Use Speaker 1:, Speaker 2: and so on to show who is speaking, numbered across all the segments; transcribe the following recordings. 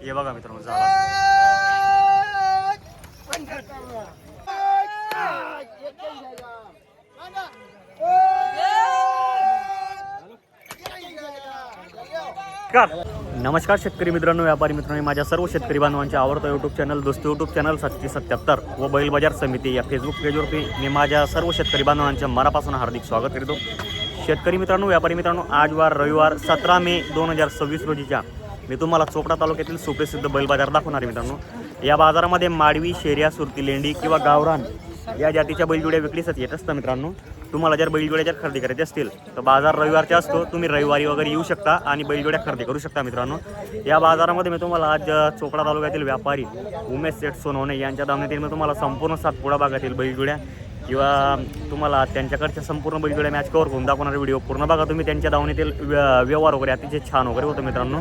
Speaker 1: हे बघा मित्रांनो झाला नमस्कार शेतकरी मित्रांनो, व्यापारी मित्रांनो, माझ्या सर्व शेतकरी बांधवांच्या आवडता यूट्यूब चॅनल दोस्ती यूट्यूब चॅनल 777 व बैल बाजार समिती या फेसबुक पेजवरती मी माझ्या सर्व शेतकरी बांधवांच्या मनापासून हार्दिक स्वागत करतो. शेतकरी मित्रांनो, व्यापारी मित्रांनो, आज वार रविवार 17 मे 2026 रोजीच्या मी तुम्हाला चोपडा तालुक्यातील सुप्रसिद्ध बैल बाजार दाखवणार आहे. मित्रांनो, या बाजारामध्ये माडवी, शेर्या, सुरती, लेंडी किंवा गावरान या जातीच्या बैलजोड्या विक्रीसाठी येत असतात. मित्रांनो, तुम्हाला जर बैलजोड्या जर खरेदी करायचे असतील तर बाजार रविवारचा असतो, तुम्ही रविवारी वगैरे येऊ शकता आणि बैलजोड्या खरेदी करू शकता. मित्रांनो, या बाजारामध्ये मी तुम्हाला आज चोपडा तालुक्यातील व्यापारी उमेश सेठ सोनवणे यांच्या दावणीतील मी तुम्हाला संपूर्ण सातपुडा भागातील बैलजोड्या किंवा तुम्हाला त्यांच्याकडच्या संपूर्ण बैलजोड्या मॅच कवर करून दाखवणारा व्हिडिओ पूर्ण बघा तुम्ही. त्यांच्या दावणीतील व्यवहार वगैरे अतिशय छान वगैरे होतं. मित्रांनो,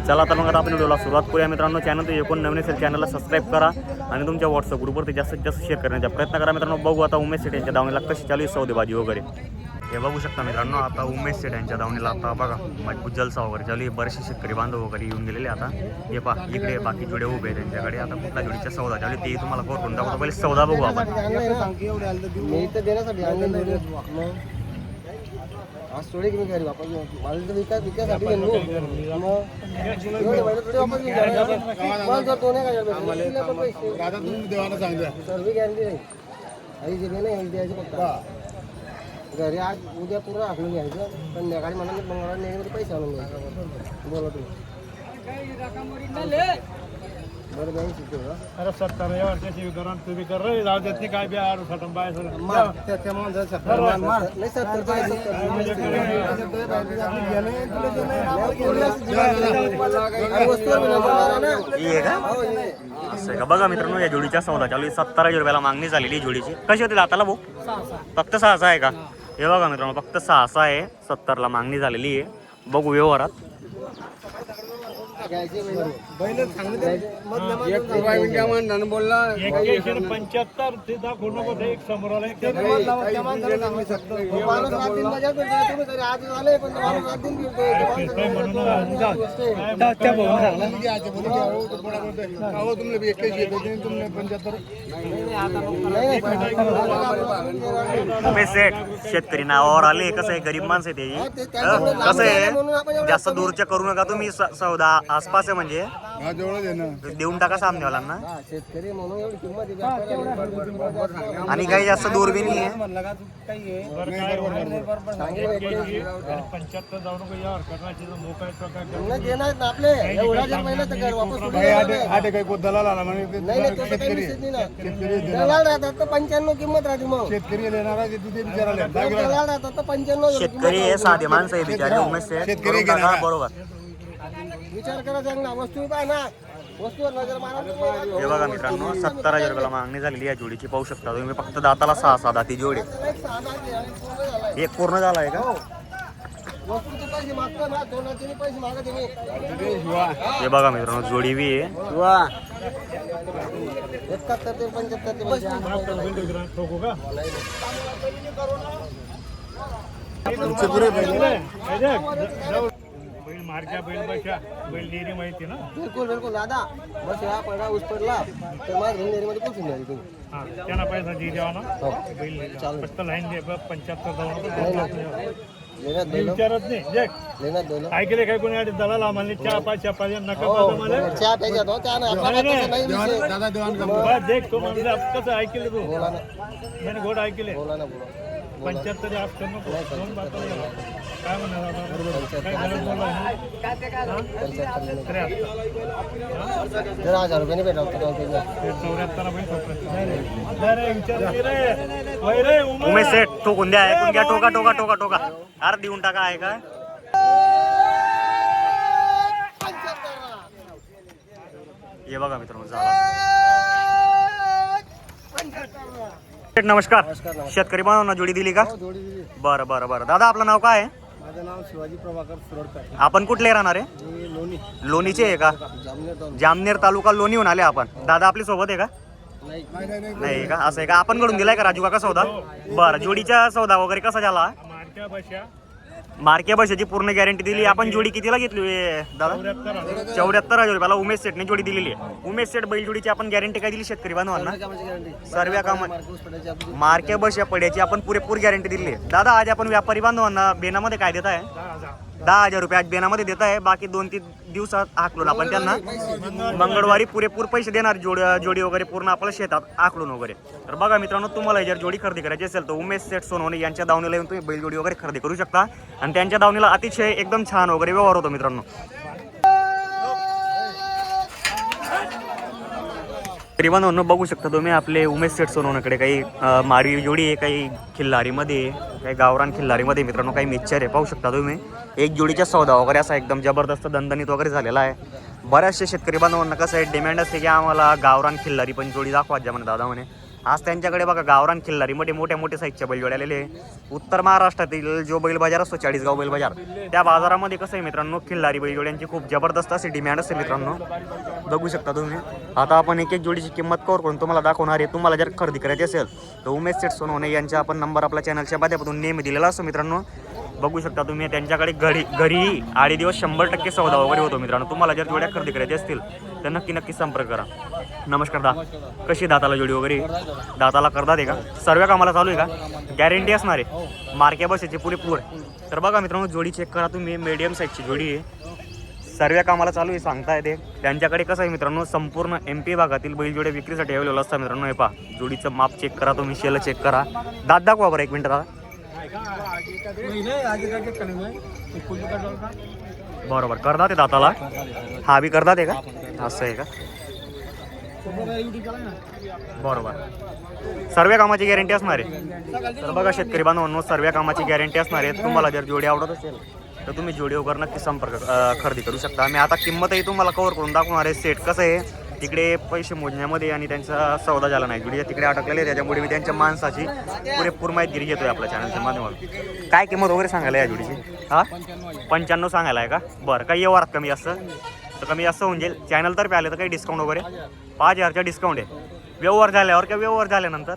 Speaker 1: चला तर मग आता आपण व्हिडिओला सुरुवात करूया. मित्रांनो, चॅनल तर एकूण नवीन असेल चॅनलला सबस्क्राईब करा आणि तुमच्या व्हॉट्सअप ग्रुपवरती जास्तीत जास्त शेअर करण्याचा प्रयत्न करा. मित्रांनो, बघू आता उमेश सेठ यांच्या दावणीला कशी चालू आहे सौदेबाजी वगैरे हे बघू शकता. मित्रांनो, आता उमेश सेठ यांच्या दावणीला आता बघा मजबूत जलसा वगैरे चालू आहे. बरेचसे शेतकरी बांधव वगैरे येऊन गेलेले. आता हे पहा इकडे बाकी जोडे उभे आहेत त्यांच्याकडे. आता कुठल्या जोडीच्या सौदा चालू आहे ते तुम्हाला करून दाखवतो. पहिले सौदा बघू आपण.
Speaker 2: घरी आज उद्या पूर्ण आखून घ्यायचं, संध्याकाळी मला मंगळवार नेहमी पैसे आणून घ्यायचं. बोला तुम्ही बरं बँक शिकतो का?
Speaker 3: अरे 70 वर्षाची विकरण तुम्ही कर रे, जाऊ देत नाही काय बी आरू सटम बाय सर
Speaker 2: नाही
Speaker 1: 70 का बघा. मित्रांनो, या जोडीच्या सौदा चालू आहे. 17,000 रुपयाला मागणी झालेली जोडीची. कशी होती दाताला भाऊ? फक्त 6 आहे का? हे बघा मित्रांनो, फक्त 6 आहे. 70ला मागणी झालेली आहे. बघू व्यवहारात
Speaker 3: एक 75 ते दाखवू नको ते एक समोर आला एक
Speaker 1: शेतकरी नावावर आले. कसं आहे, गरीब माणसं आहे ते. कसं आहे, जास्त दूरच्या करू नका तुम्ही. सौदा आसपास आहे म्हणजे देऊन टाका सामनेवाल्यांना.
Speaker 2: शेतकरी म्हणून एवढी किंमत
Speaker 1: आणि काही जास्त दूर बी नाही आहे.
Speaker 3: 75 जाऊ नको यार करण्याची मोकळ्या प्रकार
Speaker 2: देणार ना आपले एवढा जर महिना तर घर वापस
Speaker 3: दलाल आला म्हणजे
Speaker 2: दलाल राहतात तर 95 किंमत राहते. मग
Speaker 3: शेतकरी देणार
Speaker 2: दलाल राहतात तर 95
Speaker 1: शेतकरी हे साधे माणसं आहे बिचारे. उमेश सेठ बरोबर
Speaker 2: विचार करा चांगला. वस्तू पाहा ना, वस्तूवर नजर मारा.
Speaker 1: हे बघा मित्रांनो, 70,000 रुपयाला मागणी झालेली या जोडीची. पाहू शकता तुम्ही. फक्त दाताला 6 दाती जोडी. एक पूर्ण झाला आहे का?
Speaker 2: वस्तूचे पैसे मागतो ना, 2-3 पैसे मागा तुम्ही.
Speaker 1: हे बघा मित्रांनो, जोडी बी आहे.
Speaker 2: 71 ते 75
Speaker 3: ठोकू का बैल मारक्या बैल बशा बैल नेरी माहिती ना.
Speaker 2: बिलकुल बिलकुल दादा. बस या पडला उस पडला तर मग मध्ये पोचून द्यायची तुम्ही.
Speaker 3: हा त्यांना पैसा दे द्यावा ना. बैल फक्त लाईन दे 75 जाऊ विचारत नाही. ऐकले काय कोणी दलाल आम्हाला चहा पाच पाहिजे नका मला
Speaker 2: चहा प्यायचा तो चहा नाही
Speaker 3: देख तो म्हणजे कसं ऐकले तू मैंने घोड ऐकले 75 आज कर नको. दोन बात काय म्हणणार काय गरज बोलला
Speaker 2: 1000 रुपये भेटला
Speaker 3: 74
Speaker 1: उमेश सेठ ठोकून द्या. ऐकून घ्या. टोका टोका टोका टोका अरे देऊन टाका. आहे काय? हे बघा मित्रांनो झाला. नमस्कार. शेतकरी बांधवांना जोडी दिली का? बरं बरं बरं. दादा आपलं नाव काय आहे?
Speaker 2: माझं नाव शिवाजी प्रभाकर सुरडकर.
Speaker 1: आपण कुठले राहणार आहे? लोणीचे आहे का? जामनेर तालुका लोणीहून आले आपण. दादा आपली सोबत आहे का? नाही का? असं आहे का? आपण कडून दिलाय का राजू काका सौदा? बरं. जोडीचा सौदा वगैरे कसा झाला? मार्के बशाची पूर्ण गॅरंटी दिली आपण. जोडी कितीला घेतली दादा? 74,000 रुपयाला उमेश सेटने जोडी दिलेली आहे. उमेश सेट बैल जोडीची आपण गॅरंटी काय दिली शेतकरी बांधवांना? सर्व काम मार्के बस या पड्याची आपण पुरेपूर गॅरंटी दिली आहे. दादा आज आपण व्यापारी बांधवांना बेनामध्ये काय देत आहे? 10,000 रुपये आज बेनामध्ये देत आहे. बाकी 2-3 दिवसात आखलून आपण त्यांना मंगळवारी पुरेपूर पैसे देणार. जोडी वगैरे पूर्ण आपल्या शेतात आखलून वगैरे. तर बघा मित्रांनो, तुम्हाला जर जोडी खरेदी करायची असेल तर उमेश सेट सोनवणे यांच्या दावणीला येऊन तुम्ही बैलजोडी वगैरे खरेदी करू शकता. आणि त्यांच्या दावणीला अतिशय एकदम छान वगैरे व्यवहार होतो मित्रांनो. तरी बघू शकता तुम्ही आपले उमेश सेट सोनवणेकडे काही मारवी जोडी आहे, काही खिल्लारीमध्ये आहे, काही गावरान खिल्लारीमध्ये मित्रांनो, काही मिक्सचर आहे. पाहू शकता तुम्ही एक जोडीचा सौदा वगैरे असा एकदम जबरदस्त दणदणीत वगैरे झालेला आहे. बऱ्याचशा शेतकरी बांधवांना कसं आहे डिमांड असते की आम्हाला गावरान खिल्लारी पण जोडी दाखवा ज्या म्हणे दादा म्हणे. आज त्यांच्याकडे बघा गावरान खिल्लारीमध्ये मोठ्या मोठ्या साईजच्या बैलजोड्या आलेले आहे. उत्तर महाराष्ट्रातील जो बैल बाजार असतो 40गाव बैल बाजार, त्या बाजारामध्ये कसं आहे मित्रांनो, खिल्लारी बैलजोड्यांची खूप जबरदस्त अशी डिमांड असते मित्रांनो. बघू शकता तुम्ही. आता आपण एक एक जोडीची किंमत कवर करून तुम्हाला दाखवणार आहे. तुम्हाला जर खरेदी करायची असेल तर उमेश सेट सोनवणे यांचा आपण नंबर आपल्या चॅनलच्या माध्यमातून नेहमी दिलेला असतो मित्रांनो. बघू शकता तुम्ही त्यांच्याकडे घरी 8 दिवस 100% सौदा वगैरे होतो मित्रांनो. तुम्हाला जर जोड्या खरेदी करायची असतील तर नक्की संपर्क करा. नमस्कार दा, कशी दाताला जोडी वगैरे? दाताला करतात आहे का? सर्व कामाला चालू आहे का? गॅरंटी असणार आहे मार्के बसायची पुरेपूर. तर बघा मित्रांनो, जोडी चेक करा तुम्ही. मीडियम साईजची जोडी आहे, सर्व कामाला चालू आहे सांगता येते. त्यांच्याकडे कसं आहे मित्रांनो, संपूर्ण MP भागातील बैलजोड्या विक्रीसाठी अवेलेबल असतात मित्रांनो. हे पहा, जोडीचं माप चेक करा तुम्ही, शेल चेक करा. दात दाखवा बरं 1 मिनिट दादा. बरोबर करतात आहे दाताला. हा बी करतात आहे का? असं आहे का? बरोबर. सर्व कामाची गॅरंटी असणार आहे. तर बघा शेतकरी बांधवांनो, सर्व कामाची गॅरंटी असणार आहे. तुम्हाला जर जोडी आवडत असेल तर तुम्ही जोडी वगैरे नक्की संपर्क खरेदी करू शकता. मी आता किंमतही तुम्हाला कव्हर करून दाखवणार आहे. सेट कसं आहे तिकडे पैसे मोजण्यामध्ये आणि त्यांचा सौदा झाला नाही, जोडी तिकडे अटकलेले, त्याच्यामुळे मी त्यांच्या माणसाची पुरेपूर माहिती घेतोय आपल्या चॅनलच्या माध्यमातून. काय किंमत वगैरे सांगायला या जोडीची? हा 95 सांगायला आहे का? बरं, काही व्यवहारात कमी असतं तर कमी जास्त होऊन जाईल. चॅनलतर्फे आले तर काही डिस्काउंट वगैरे? 5,000चा डिस्काउंट आहे. व्यवहार झाल्यावर का व्यवहार झाल्यानंतर?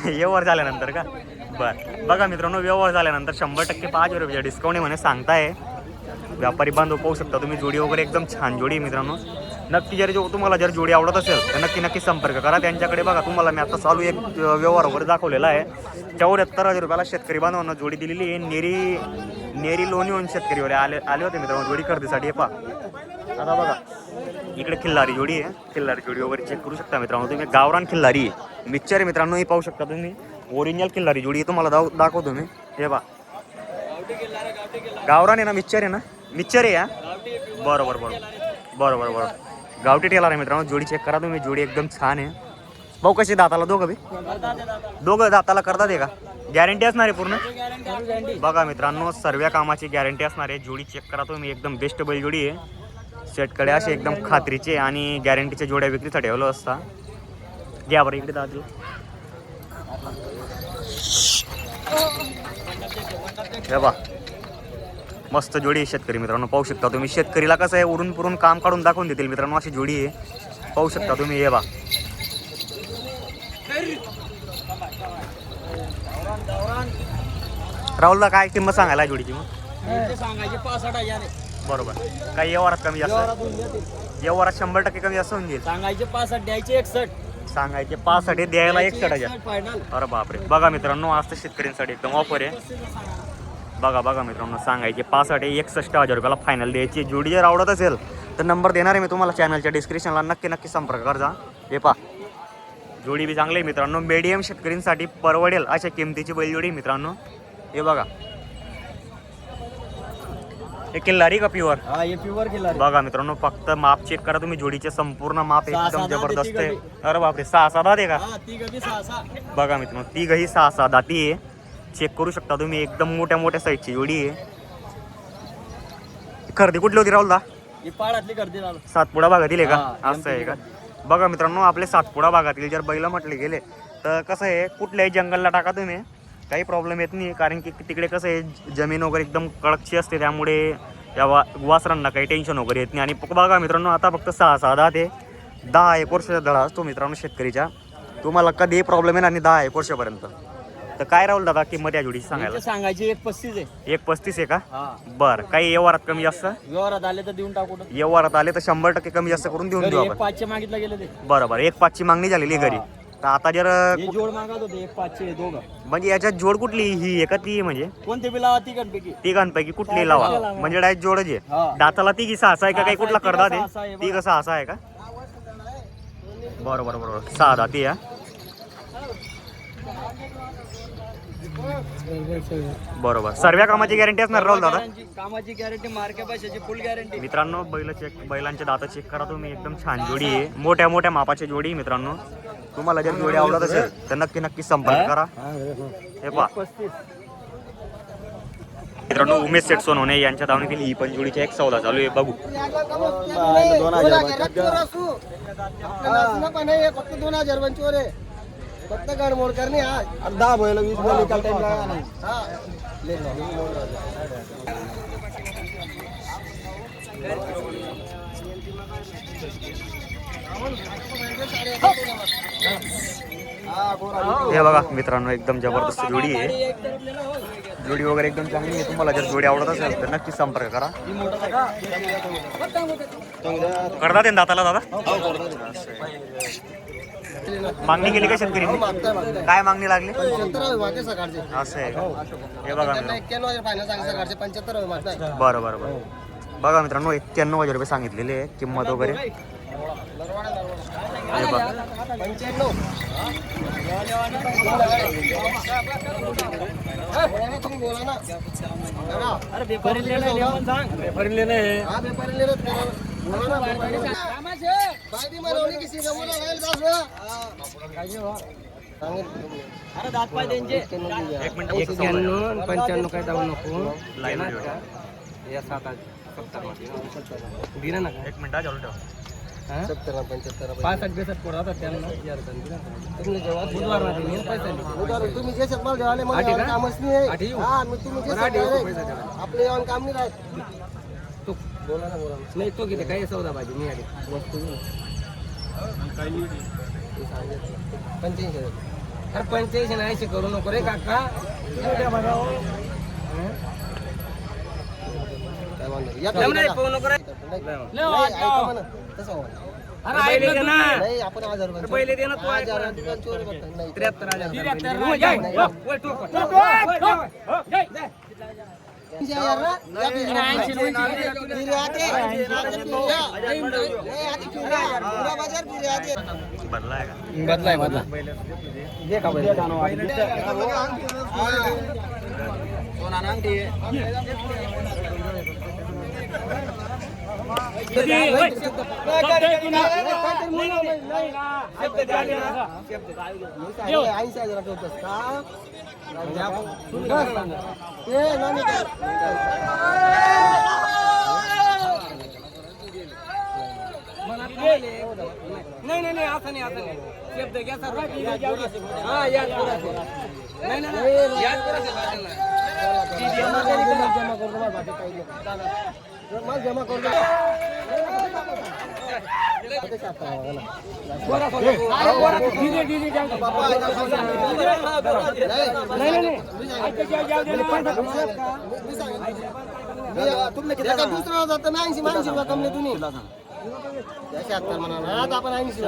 Speaker 1: व्यवहार झाल्यानंतर का? बरं, बघा मित्रांनो, व्यवहार झाल्यानंतर 100% 5,000 रुपयाचा डिस्काउंट आहे म्हणे सांगताय. व्यापारी बांधव पाहू शकता तुम्ही. जोडी वगैरे एकदम छान जोडी मित्रांनो. नक्की जर तुम्हाला जर जोडी आवडत असेल तर नक्की संपर्क करा त्यांच्याकडे. बघा तुम्हाला मी आता चालू एक व्यवहार वगैरे दाखवलेला आहे. 74,000 रुपयाला शेतकरी बांधवांना जोडी दिलेली आहे. नेरी लोणीहून शेतकरी आले होते मित्रांनो जोडी खरेदीसाठी. पहा आता बघा इकडे खिल्लारी जोडी आहे. खिल्लारी जोडी वगैरे चेक करू शकता मित्रांनो तुम्ही. गावरान खिल्लारी आहे, मिक्सचर आहे मित्रांनो. हे पाहू शकता तुम्ही, ओरिजिनल खिल्लारी जोडी तुम्हाला दाखवतो मी. हे पहा, गावरान आहे ना, मिक्सचर आहे ना? मिक्सचर आहे या. बरोबर. गावठी टेलर आहे मित्रांनो. जोडी चेक करा तुम्ही, जोडी एकदम छान आहे. भाऊ कशी दाताला? दोघं दाताला करतात आहे का? गॅरंटी असणार आहे पूर्ण? बघा मित्रांनो, सर्व कामाची गॅरंटी असणार आहे. जोडी चेक करा तुम्ही, एकदम बेस्ट बैल जोडी आहे. सेटकडे असे एकदम खात्रीचे आणि गॅरंटीच्या जोड्या विक्रीसाठी ठेवलं असता. घ्या बरं इकडे दादा. हे बा मस्त जोडी शेतकरी मित्रांनो. पाहू शकता तुम्ही. शेतकरीला कसं आहे उडून पुरून काम काढून दाखवून देतील मित्रांनो, अशी जोडी आहे. पाहू शकता तुम्ही. हे बा राहुलला काय किंमत सांगायला जोडीची? मग
Speaker 2: सांगायचे 65,000.
Speaker 1: बरोबर. काही व्यवहारात कमी जास्त? व्यवहारात 100% कमी जास्त होऊन जाईल.
Speaker 2: सांगायचे 65, द्यायचे 61.
Speaker 1: सांगायचे 65 द्यायला 61,000.
Speaker 2: फायनल.
Speaker 1: अरे बापरे. बघा मित्रांनो, आज तर शेतकऱ्यांसाठी एकदम ऑफर आहे. बघा मित्रांनो, सांगायचे 65 61,000 रुपयाला फायनल द्यायची. जोडी जर आवडत असेल तर नंबर देणार आहे मी तुम्हाला चॅनलच्या डिस्क्रिप्शनला. नक्की संपर्क करा. हे पहा, जोडी बी चांगली आहे मित्रांनो. मीडियम शेतकऱ्यांसाठी परवडेल अशा किमतीची बैलजोडी मित्रांनो. हे बघा, हे किल्लारी का प्युअर?
Speaker 2: हा, हे प्युअर खिल्लारी.
Speaker 1: बघा मित्रांनो, फक्त माप चेक करा तुम्ही. जोडीचे संपूर्ण माप एकदम जबरदस्त आहे. अरे बापरे, 6 दात आहे का? बघा मित्रांनो, तिघही 6 दाती आहे. चेक करू शकता तुम्ही. एकदम मोठ्या साईजची जोडी आहे. खरेदी कुठली होती राहुलदा? सातपुडा भागातील आहे का? असं आहे का? बघा मित्रांनो, आपले सातपुडा भागातील जर बैल म्हटले गेले तर कसं आहे, कुठल्याही जंगलला टाका तुम्ही, काही प्रॉब्लेम येत नाही. कारण की तिकडे कसं आहे जमीन वगैरे एकदम कडकची असते, त्यामुळे या वासरांना काही टेन्शन वगैरे येत नाही. आणि बघा मित्रांनो, आता फक्त 6 दात आहे. 10-1 वर्षाचा धडा असतो मित्रांनो शेतकरीच्या. तुम्हाला कधीही प्रॉब्लेम येणार नाही 10-1 वर्षापर्यंत. तर काय राहुल दादा किंमत या जोडीची सांगायला?
Speaker 2: सांगायची 1.35 आहे.
Speaker 1: 1.35 आहे का?
Speaker 2: हा,
Speaker 1: बर, काही व्यवहारात कमी जास्त?
Speaker 2: व्यवहारात आले तर देऊन टाकू.
Speaker 1: व्यवहारात आले तर 100% कमी जास्त करून देऊन देऊ आपण.
Speaker 2: 1.5 मागितलं गेलं ते.
Speaker 1: बरोबर, 1.5 ची मागणी झालेली आहे घरी. तर आता जर
Speaker 2: हे जोड मागत होते 1.5 दोघं.
Speaker 1: म्हणजे याच्यात जोड कुठली ही आहे का ती? म्हणजे
Speaker 2: कोणते बी लावा तिघांपैकी.
Speaker 1: तिघांपैकी कुठली लावा? म्हणजे डायरेक्ट जोडच आहे.
Speaker 2: हा.
Speaker 1: दाताला ती की सहा आहे का? काही कुठला करदा ते?
Speaker 2: सहा आहे,
Speaker 1: ती कसं असा आहे का? बरोबर बरोबर, 6 दाती या. बरोबर, सर्व कामाची गॅरंटी असणार राहुल दादा?
Speaker 2: कामाची गॅरंटी, मार्के पैशाची फुल गॅरंटी.
Speaker 1: मित्रांनो बैलांचे दाता चेक करा तुम्ही, एकदम छान जोडी आहे. मोठ्या मोठ्या मापाची जोडी आहे मित्रांनो. तुम्हाला जर जोडी आवडत असेल तर नक्की संपर्क करा. हे पहा मित्रांनो, उमेश सेठ सोनवणे यांच्या दावणीतील ही पण जोडीची एक सौदा चालू आहे. बघू
Speaker 2: फक्त 2000 चोर आहे. फक्त गडमोड करणे. 10 बैल 20 बैल एका टाइमला नाही.
Speaker 1: हे बघा मित्रांनो, एकदम जबरदस्त जोडी आहे. जोडी वगैरे एकदम चांगली आहे. तुम्हाला जर जोडी आवडत असेल तर नक्की संपर्क करा. करता ते दाताला दादा? मागणी केली का शेतकरी? काय मागणी लागली?
Speaker 2: 75 सकाळचे.
Speaker 1: असं आहे का? हे बघा मित्रांनो.
Speaker 2: 91 फायनल सांग सकाळचे 75 मागताय.
Speaker 1: बरं बरं बरं. बघा मित्रांनो, 91,000 रुपये सांगितलेले आहे किंमत वगैरे. हे बघा
Speaker 2: 95. तुम्ही बोला ना. अरे व्यापारी लेना सांग. व्यापारी लेना है. हां, व्यापारी लेना बोला ना. बायदी मारवली किसी का बोला राहील दास. अरे दात पाय त्यांचे.
Speaker 1: 1 मिनिट.
Speaker 2: 95 काय जाऊ नको.
Speaker 1: लाईन
Speaker 2: या 7 दिना ना.
Speaker 1: 1 मिनिट चालू ठेवा.
Speaker 2: 70 75 65 पोर राहतात त्यांना. तुम्ही जेव्हा बुधवार राहते पैसा तुम्ही जे माल जेवाले मला कामच नाही. हा, मी तुम्ही जे आपले येऊन काम नाही राहत. तो बोला ना बोला नाही. तो किती काय सौदा पाहिजे मी आली वस्तू 85. अरे 85 नाही अशी करू नको रे काका. काय नाही आपण 1000 रुपये पहिले दे ना. 73,000.
Speaker 1: बदलाय का?
Speaker 2: नाही असं नाही असं नाही. शब्द घ्या सर. हा याद करा. नाही नाही याद करा. जमा करतो बाकी काही नाही. मग जमा करतो. दुसरा जातं 80 रुपये कमले तुम्ही. 76 म्हणा आपण 80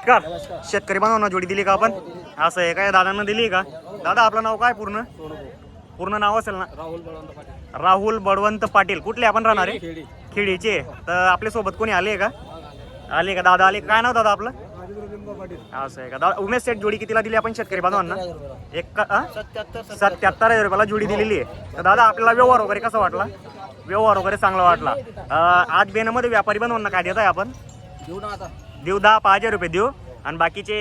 Speaker 1: कर शेतकरी बांधवांना जोडी दिली का आपण? असं आहे काय? दादांना दिली का? दादा आपलं नाव काय? पूर्ण नाव असेल ना? राहुल बळवंत पाटील. कुठले आपण राहणार आहे? खेडीचे. तर आपल्या सोबत कोणी आले का? दादा आले? काय नाव दादा आपलं? असं आहे का? दादा उमेश सेठ जोडी कितीला दिली आपण शेतकरी बांधवांना? 77,000 रुपयाला जोडी दिलेली आहे. तर दादा आपल्याला व्यवहार वगैरे कसा वाटला? व्यवहार वगैरे चांगला वाटला. आज बेनामध्ये व्यापारी बांधवांना काय देत आहे आपण? देऊ 10,000 रुपये देऊ. आणि बाकीचे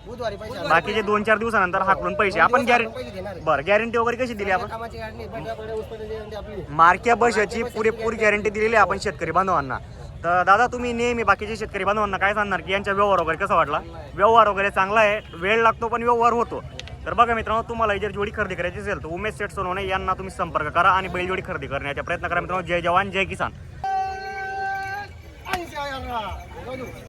Speaker 2: बुधवारी पैसे
Speaker 1: बाकीचे 2-4 दिवसानंतर हाकलून पैसे आपण
Speaker 2: पैसे देणार आहे.
Speaker 1: बरं गॅरंटी वगैरे कशी दिली आपण
Speaker 2: कामाची गाडी नाही, बैलाकडे उसपणे guarantee आपली.
Speaker 1: मार्क्या बशाची पुरेपूर गॅरंटी दिलेली आहे आपण शेतकरी बांधवांना. तर दादा तुम्ही नेहमी बाकीचे शेतकरी बांधवांना काय सांगणार की यांचा व्यवहार वगैरे कसा वाटला? व्यवहार वगैरे चांगला आहे, वेळ लागतो पण व्यवहार होतो. तर बघा मित्रांनो, तुम्हाला जर जोडी खरेदी करायची असेल तर उमेश शेठ सोनवणे यांना तुम्ही संपर्क करा आणि बैल जोडी खरेदी करण्याचा प्रयत्न करा मित्रांनो. जय जवान जय किसान.